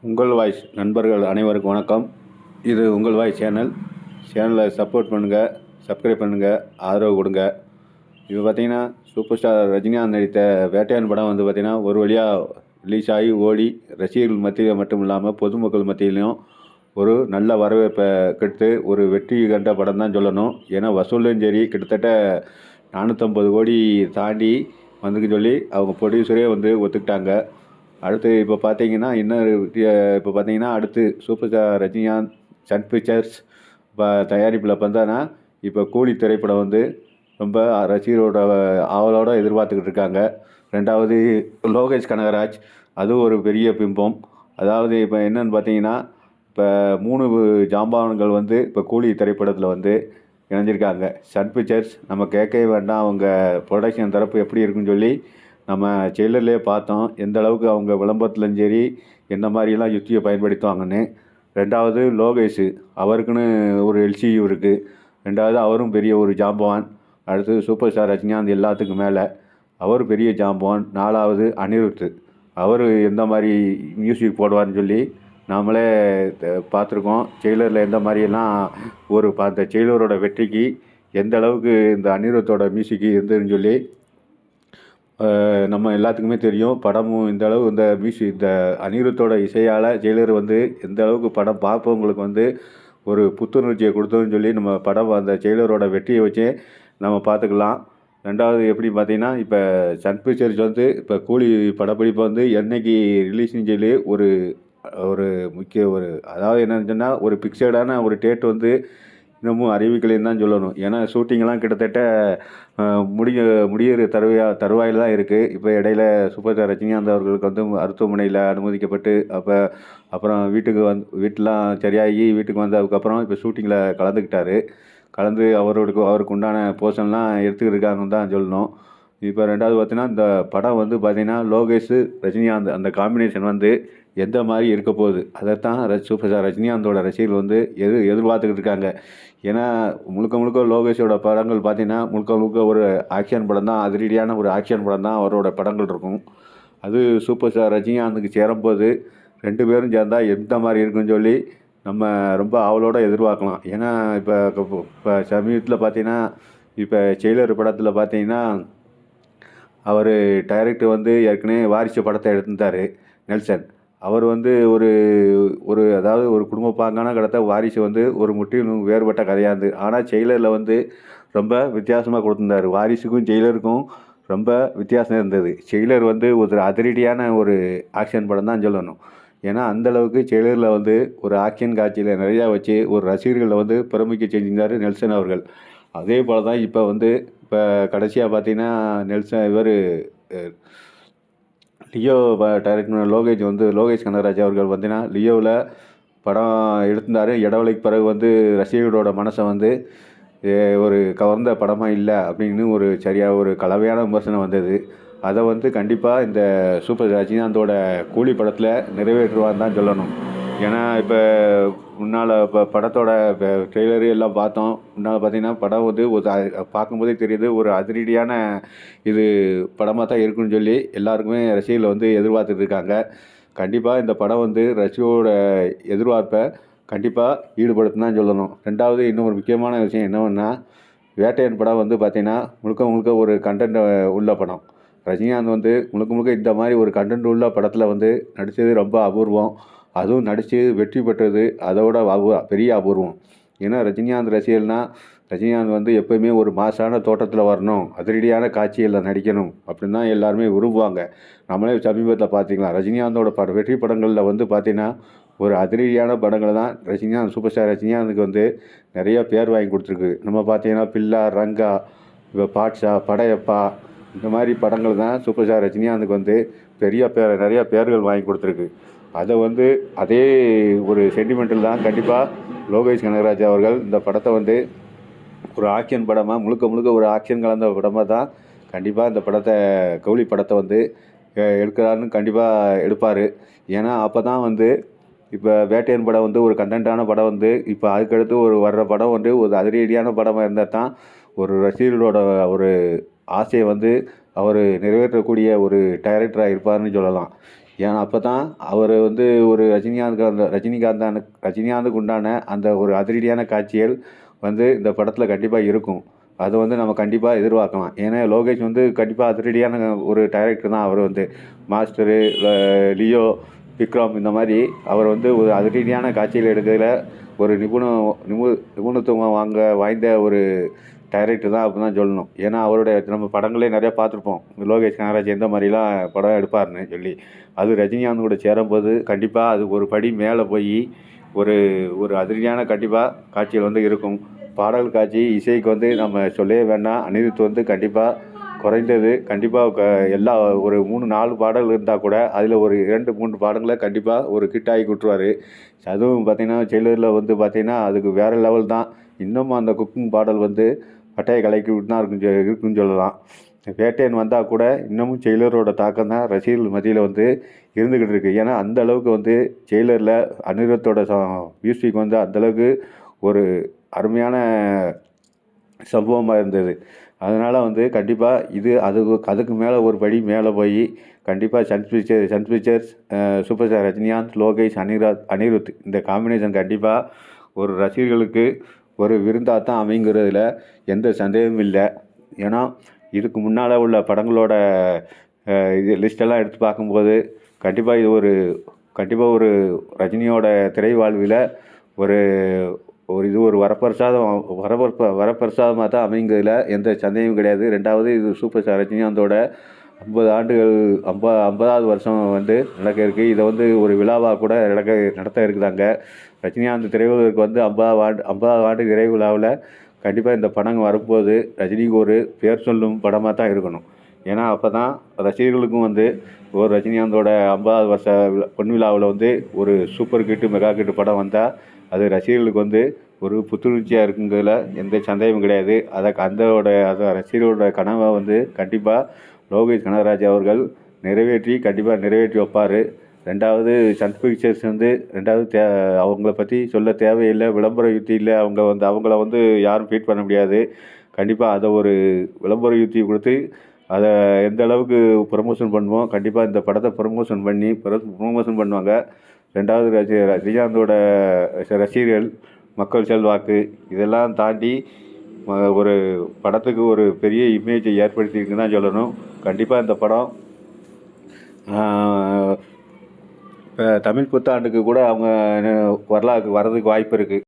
உங்கள் வாய்ஸ் நண்பர்கள் அனைவருக்கும் வணக்கம். இது உங்கள் வாய்ஸ் சேனலை சப்போர்ட் பண்ணுங்கள், சப்ஸ்கிரைப் பண்ணுங்கள், ஆதரவு கொடுங்க. இப்போ பார்த்தீங்கன்னா சூப்பர் ஸ்டார் ரஜினிகாந்த் நடித்த வேட்டையான் படம் வந்து பார்த்திங்கன்னா ஒரு வழியாக ரிலீஸ் ஆகி ஓடி ரசிகர்கள் மத்தியில் மட்டும் இல்லாமல் பொதுமக்கள் மத்தியிலையும் ஒரு நல்ல வரவேற்பை கெடுத்து ஒரு வெற்றி கண்ட படம் தான் சொல்லணும். ஏன்னா வசூலும் சரி கிட்டத்தட்ட 450 கோடி தாண்டி வந்துக்குன்னு சொல்லி அவங்க ப்ரொடியூசரே வந்து ஒத்துக்கிட்டாங்க. அடுத்து இப்போ பார்த்தீங்கன்னா இப்போ பார்த்தீங்கன்னா அடுத்து super star Rajinikanth Sun Pictures இப்போ தயாரிப்பில் பார்த்தோன்னா இப்போ கூலி திரைப்படம் வந்து ரொம்ப ரசிகரோட ஆவலோடு எதிர்பார்த்துக்கிட்டு இருக்காங்க. ரெண்டாவது லோகேஷ் கனகராஜ், அதுவும் ஒரு பெரிய பிம்பம். அதாவது இப்போ என்னென்னு பார்த்தீங்கன்னா இப்போ 3 ஜாம்பவான்கள் வந்து இப்போ கூலி திரைப்படத்தில் வந்து இணைஞ்சிருக்காங்க. சன் பிக்சர்ஸ் நம்ம கேட்கவே வேண்டாம், அவங்க ப்ரொடக்ஷன் தரப்பு எப்படி இருக்குன்னு சொல்லி நம்ம ட்ரெய்லர்லேயே பார்த்தோம். எந்த அளவுக்கு அவங்க விளம்பரத்துலையும் சரி என்ன மாதிரியெல்லாம் யுக்தியை பயன்படுத்துவாங்கன்னு. ரெண்டாவது லோகேஷு, அவருக்குன்னு ஒரு எல்சியு இருக்குது. ரெண்டாவது அவரும் பெரிய ஒரு ஜாம்பவான். அடுத்து சூப்பர் ஸ்டார் ரஜினிகாந்த் எல்லாத்துக்கும் மேலே அவர் பெரிய ஜாம்பவான். 4வது அனிருத், அவர் எந்த மாதிரி மியூசிக் போடுவார்னு சொல்லி நாமளே பார்த்துருக்கோம். ட்ரெய்லரில் எந்த மாதிரியெல்லாம் அந்த ட்ரெய்லரோட வெற்றிக்கு எந்த அளவுக்கு இந்த அனிருத்தோட மியூசிக்கு இருந்ததுன்னு சொல்லி நம்ம எல்லாத்துக்குமே தெரியும். படமும் இந்த அளவு இந்த அனிருத்தோட இசையால் ட்ரெய்லர் வந்து எந்த அளவுக்கு படம் பார்ப்பவங்களுக்கு வந்து ஒரு புத்துணர்ச்சியை கொடுத்தோன்னு சொல்லி நம்ம படம் அந்த ட்ரெய்லரோட வெற்றியை வச்சே நம்ம பார்த்துக்கலாம். ரெண்டாவது எப்படி பார்த்தீங்கன்னா இப்போ சன் பிக்சர்ஸ் வந்து இப்போ கூலி படப்பிடிப்பை வந்து என்றைக்கு ரிலீஸ்னு சொல்லி ஒரு முக்கிய அதாவது என்னன்னு சொன்னால் ஒரு பிக்சடான ஒரு டேட் வந்து இன்னமும் அறிவிக்கலைன்னு தான் சொல்லணும். ஏன்னா ஷூட்டிங்கெல்லாம் கிட்டத்தட்ட முடியிற தருவாயில் தான் இருக்குது. இப்போ இடையில சூப்பர் ஸ்டார் ரஜினிகாந்த் அவர்களுக்கு வந்து மருத்துவமனையில் அனுமதிக்கப்பட்டு அப்புறம் வீட்டெலாம் சரியாகி வீட்டுக்கு வந்ததுக்கப்புறம் இப்போ ஷூட்டிங்கில் கலந்து அவருக்கு உண்டான போர்ஷன்லாம் எடுத்துக்கிட்டு இருக்காங்கன்னு தான் சொல்லணும். இப்போ ரெண்டாவது பார்த்தீங்கன்னா இந்த படம் வந்து பார்த்திங்கன்னா லோகேஷ் ரஜினிகாந்த் அந்த காம்பினேஷன் வந்து எந்த மாதிரி இருக்க போகுது, அதைத்தான் சூப்பர் ஸ்டார் ரஜினிகாந்தோட ரசிகர்கள் வந்து எதிர்பார்த்துக்கிட்டு இருக்காங்க. ஏன்னா முழுக்க லோகேஷோட படங்கள் பார்த்திங்கன்னா முழுக்க ஒரு ஆக்ஷன் படம் தான், அதிரடியான ஒரு ஆக்ஷன் படம் தான் அவரோட படங்கள் இருக்கும். அது சூப்பர் ஸ்டார் ரஜினிகாந்துக்கு சேரும்போது 2 பேரும் சேர்ந்தால் எந்த மாதிரி இருக்குன்னு சொல்லி நம்ம ரொம்ப ஆவலோடு எதிர்பார்க்கலாம். ஏன்னா இப்போ சமீபத்தில் பார்த்திங்கன்னா இப்போ ட்ரெய்லர் படத்தில் பார்த்திங்கன்னா அவர் டைரக்டர் வந்து ஏற்கனவே வாரிசு படத்தை எடுத்திருந்தார் நெல்சன். அவர் வந்து அதாவது ஒரு குடும்ப பாங்கான கதை. வாரிசு வந்து ஒரு முற்றிலும் வேறுபட்ட கதையாக இருந்தது. ஆனால் ட்ரெய்லரில் வந்து ரொம்ப வித்தியாசமாக கொடுத்துருந்தார். வாரிசுக்கும் ட்ரெய்லருக்கும் ரொம்ப வித்தியாசம் இருந்தது. ட்ரெய்லர் வந்து ஒரு அதிரடியான ஒரு ஆக்ஷன் படம் தான் சொல்லணும். ஏன்னா அந்தளவுக்கு ட்ரெய்லரில் வந்து ஒரு ஆக்ஷன் காட்சியில் நிறையா வச்சு ஒரு ரசிகர்களை வந்து பிரமிக்க செஞ்சிருந்தார் நெல்சன் அவர்கள். அதே போல் தான் இப்போ கடைசியாக பார்த்தீங்கன்னா லியோ டைரக்டர் லோகேஷ் கனகராஜ் அவர்கள் பார்த்தீங்கன்னா லியோவில் படம் எடுத்திருந்தார். இடைவெளிக்கு பிறகு வந்து ரசிகர்களோட மனசை வந்து ஒரு கவர்ந்த படமாக இல்லை அப்படின்னு ஒரு கலவையான விமர்சனம் வந்தது. அதை வந்து கண்டிப்பாக இந்த சூப்பர் ரஜினிகாந்தோட கூலி படத்தில் நிறைவேற்றுவான்னு தான் சொல்லணும். ஏன்னா இப்போ முன்னால் படத்தோட ட்ரெய்லரு எல்லாம் பார்த்தோம். முன்னால் பார்த்திங்கன்னா படம் வந்து பார்க்கும்போதே தெரியுது ஒரு அதிரடியான படமாக தான் இருக்குன்னு சொல்லி எல்லாருக்குமே ரசிகர்கள் வந்து எதிர்பார்த்துட்டு இருக்காங்க. கண்டிப்பாக இந்த படம் வந்து ரசிகரோட எதிர்பார்ப்பை கண்டிப்பாக ஈடுபடுத்துன்னு தான் சொல்லணும். ரெண்டாவது இன்னும் ஒரு முக்கியமான விஷயம் என்னன்னா, வேட்டையன் படம் வந்து பார்த்திங்கன்னா முழுக்க ஒரு கண்டென்ட் உள்ள படம். ரஜினிகாந்த் வந்து முழுக்க இந்த மாதிரி ஒரு கண்டென்ட் உள்ள படத்தில் வந்து நடித்தது ரொம்ப அபூர்வம். அதுவும் நடித்து வெற்றி பெற்றது அதோட பெரிய அபூர்வம். ஏன்னா ரஜினிகாந்த் ரஜினிகாந்த் வந்து எப்போயுமே ஒரு மாசான தோட்டத்தில் வரணும், அதிரடியான காட்சிகளில் நடிக்கணும் அப்படின்னு தான் எல்லாருமே விரும்புவாங்க. நம்மளே சமீபத்தில் பார்த்திங்களா ரஜினிகாந்தோட வெற்றி படங்களில் வந்து பார்த்திங்கன்னா ஒரு அதிரடியான படங்களை தான் சூப்பர் ஸ்டார் ரஜினிகாந்துக்கு வந்து நிறையா பேர் வாங்கி கொடுத்துருக்கு. நம்ம பார்த்திங்கன்னா பில்லா, ரங்கா, இப்போ பாட்ஷா, படையப்பா, இந்த மாதிரி படங்கள் தான் சூப்பர் ஸ்டார் ரஜினிகாந்துக்கு வந்து நிறையா பேர்கள் வாங்கி கொடுத்துருக்கு. அதை வந்து அதே ஒரு சென்டிமெண்டல் தான் கண்டிப்பாக லோகேஷ் கனகராஜ் அவர்கள் இந்த படத்தை வந்து ஒரு ஆக்ஷன் படமாக முழுக்க ஒரு ஆக்ஷன் கலந்த படமாக தான் கண்டிப்பாக இந்த கூலி படத்தை வந்து எடுக்கிறாருன்னு கண்டிப்பாக எடுப்பார். ஏன்னா அப்போ தான் வந்து இப்போ வேட்டையன் படம் வந்து ஒரு கண்டென்ட்டான படம் வந்து இப்போ அதுக்கடுத்து வர்ற படம் வந்து ஒரு அதிரடியான படமாக இருந்தால் தான் ஒரு ரசிகர்களோட ஒரு ஆசையை வந்து அவர் நிறைவேற்றக்கூடிய ஒரு டைரக்டராக இருப்பார்னு சொல்லலாம். ஏன்னா அப்போ தான் அவர் வந்து ஒரு ரஜினிகாந்துக்கு உண்டான அந்த ஒரு அதிரடியான காட்சிகள் வந்து இந்த படத்தில் கண்டிப்பாக இருக்கும். அது வந்து நம்ம கண்டிப்பாக எதிர்பார்க்கலாம். ஏன்னா லோகேஷ் வந்து கண்டிப்பாக அதிரடியான ஒரு டைரக்டர் தான். அவர் வந்து மாஸ்டரு, லியோ, விக்ரம் இந்த மாதிரி அவர் வந்து ஒரு அதிரடியான காட்சிகள் எடுக்கிறதுல ஒரு நிபுணத்துவம் வாய்ந்த ஒரு டைரக்டர் தான் அப்படின்னு தான் சொல்லணும். ஏன்னா அவருடைய நம்ம படங்களே நிறையா பார்த்துருப்போம். லோகேஷ் கனகராஜ் எந்த மாதிரிலாம் படம் எடுப்பாருன்னு சொல்லி. அது ரஜினிகாந்த் கூட சேரும்போது கண்டிப்பாக அது ஒரு படி மேலே போய் ஒரு ஒரு அதிரடியான கண்டிப்பாக காட்சிகள் வந்து இருக்கும். பாடல் காட்சி, இசைக்கு வந்து நம்ம சொல்லவே வேண்டாம். அனிருத் வந்து கண்டிப்பாக குறைந்தது கண்டிப்பாக எல்லா ஒரு 3, 4 பாடல் இருந்தால் கூட அதில் ஒரு 2, 3 பாடல்களை கண்டிப்பாக ஒரு ஹிட் ஆகி விட்டுருவாரு. அதுவும் பார்த்திங்கன்னா ஜெயிலரில் வந்து பார்த்திங்கன்னா அதுக்கு வேறு லெவல் தான். இன்னமும் அந்த குக்கிங் பாடல் வந்து பட்டையை கலக்கி விட்டு தான் இருக்குன்னு சொல்லலாம். வேட்டையன் வந்தால் கூட இன்னமும் ஜெயிலரோட தாக்கம் தான் ரசிகர்கள் மத்தியில் வந்து இருந்துக்கிட்டு இருக்குது. ஏன்னா அந்த அளவுக்கு வந்து ஜெயிலரில் அனிருத்தோட மியூசிக் வந்து அந்தளவுக்கு ஒரு அருமையான சம்பவமாக இருந்தது. அதனால் வந்து கண்டிப்பாக இது அதுக்கு மேலே ஒரு படி மேலே போய் கண்டிப்பாக Sun Pictures, super star Rajinikanth, Lokesh, Anirudh இந்த காம்பினேஷன் கண்டிப்பாக ஒரு ரசிகர்களுக்கு ஒரு விருந்தாக தான் அமைங்கிறதுல எந்த சந்தேகமும் இல்லை. ஏன்னா இதுக்கு முன்னால் உள்ள படங்களோட இது லிஸ்ட்டெல்லாம் எடுத்து பார்க்கும்போது கண்டிப்பாக ஒரு ரஜினியோட திரை வாழ்வில் ஒரு ஒரு வரப்பிரசாதமாக தான் அமைங்கிறதுல எந்த சந்தேகமும் கிடையாது. 2வது இது சூப்பர் ஸ்டார் ரஜினிகாந்தோட 50 ஆண்டுகள் 50வது வருஷம் வந்து நடக்க இருக்குது. இதை வந்து ஒரு விழாவாக கூட நடத்த இருக்குதாங்க. ரஜினிகாந்த் திரையுலகிற்கு வந்து 50வது ஆண்டு நிறைவு விழாவில் கண்டிப்பாக இந்த படம் வரும்போது ரஜினிக்கு ஒரு பேர் சொல்லும் படமாக தான் இருக்கணும். ஏன்னா அப்போ தான் ரசிகர்களுக்கும் வந்து ஒரு ரஜினிகாந்தோட 50வது வருஷ பொன் விழாவில் வந்து ஒரு சூப்பர் ஹிட்டு, மெகா ஹிட்டு படம் வந்தால் அது ரசிகர்களுக்கு வந்து ஒரு புத்துணர்ச்சியாக இருக்குங்கிறதுல எந்த சந்தேகமும் கிடையாது. அந்த ரசிகர்களோட கனவை வந்து கண்டிப்பாக லோகேஷ் கனகராஜ் அவர்கள் கண்டிப்பாக நிறைவேற்றி வைப்பார். 2வது சன் பிக்சர்ஸ் வந்து 2வது அவங்கள பற்றி சொல்ல தேவையில்லை. விளம்பர யுக்தி இல்லை. அவங்கள வந்து யாரும் ஃபீட் பண்ண முடியாது. கண்டிப்பாக அதை ஒரு விளம்பர யுக்தி கொடுத்து அதை எந்த அளவுக்கு ப்ரமோஷன் பண்ணுவோம், கண்டிப்பாக இந்த படத்தை ப்ரமோஷன் பண்ணுவாங்க. 2வது ரஜினிகாந்தோட ரசிகர்கள், மக்கள் செல்வாக்கு இதெல்லாம் தாண்டி ஒரு படத்துக்கு ஒரு பெரிய இமேஜை ஏற்படுத்தியிருக்குன்னு தான் சொல்லணும். கண்டிப்பாக இந்த படம் இப்போ தமிழ் புத்தாண்டுக்கு கூட அவங்க வரதுக்கு வாய்ப்பு இருக்குது.